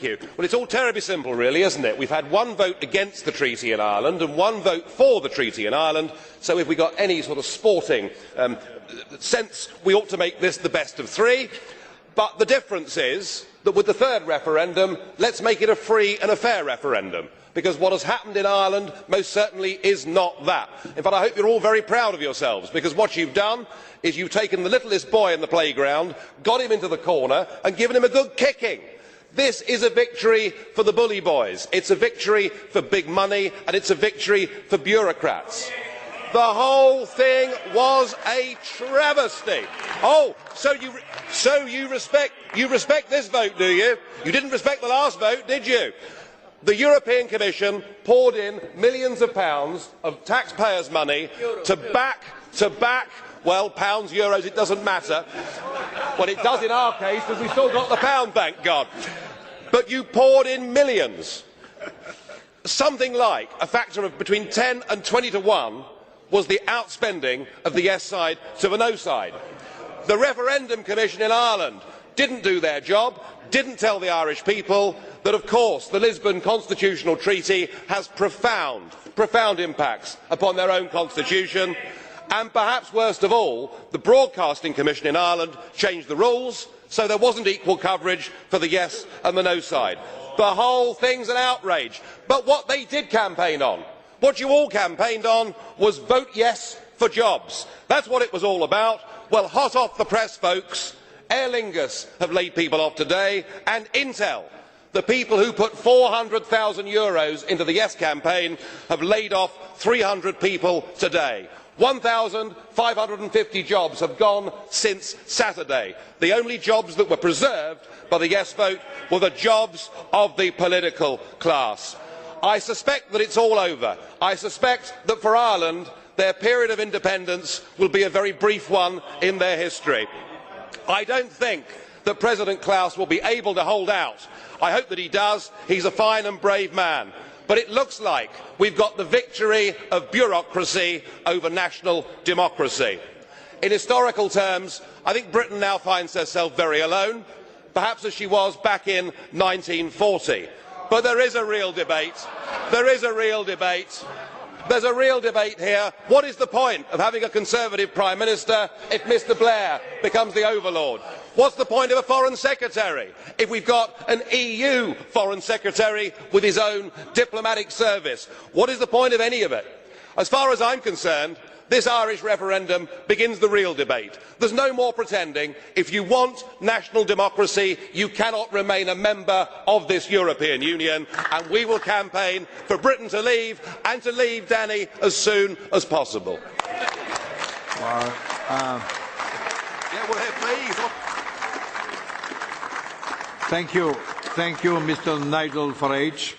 Well, it's all terribly simple, really, isn't it? We've had one vote against the treaty in Ireland and one vote for the treaty in Ireland, so if we got any sort of sporting sense, we ought to make this the best of three. But the difference is that with the third referendum, let's make it a free and a fair referendum, because what has happened in Ireland most certainly is not that. In fact, I hope you're all very proud of yourselves, because what you've done is you've taken the littlest boy in the playground, got him into the corner and given him a good kicking. This is a victory for the bully boys, it's a victory for big money, and it's a victory for bureaucrats. The whole thing was a travesty. Oh, so you respect this vote, do you? You didn't respect the last vote, did you? The European Commission poured in millions of pounds of taxpayers' money to back, well, pounds, euros, it doesn't matter. Well, it does in our case, because we've still got the pound, thank God. But you poured in millions. Something like a factor of between 10 and 20 to 1 was the outspending of the yes side to the no side. The Referendum Commission in Ireland didn't do their job, didn't tell the Irish people that, of course, the Lisbon Constitutional Treaty has profound impacts upon their own constitution. And perhaps worst of all, the Broadcasting Commission in Ireland changed the rules, so there wasn't equal coverage for the yes and the no side. The whole thing's an outrage. But what they did campaign on, what you all campaigned on, was vote yes for jobs. That's what it was all about. Well, hot off the press, folks, Aer Lingus have laid people off today, and Intel, the people who put €400,000 into the yes campaign, have laid off 300 people today. 1,550 jobs have gone since Saturday. The only jobs that were preserved by the yes vote were the jobs of the political class. I suspect that it's all over. I suspect that for Ireland, their period of independence will be a very brief one in their history. I don't think that President Klaus will be able to hold out. I hope that he does. He's a fine and brave man. But it looks like we've got the victory of bureaucracy over national democracy. In historical terms, I think Britain now finds herself very alone, perhaps as she was back in 1940. But there is a real debate. There's a real debate here. What is the point of having a Conservative Prime Minister if Mr Blair becomes the overlord? What's the point of a Foreign Secretary if we've got an EU Foreign Secretary with his own diplomatic service? What is the point of any of it? As far as I'm concerned, this Irish referendum begins the real debate. There's no more pretending. If you want national democracy, you cannot remain a member of this European Union, and we will campaign for Britain to leave, and to leave, Danny, as soon as possible. Well, please. Thank you, Mr. Nigel Farage.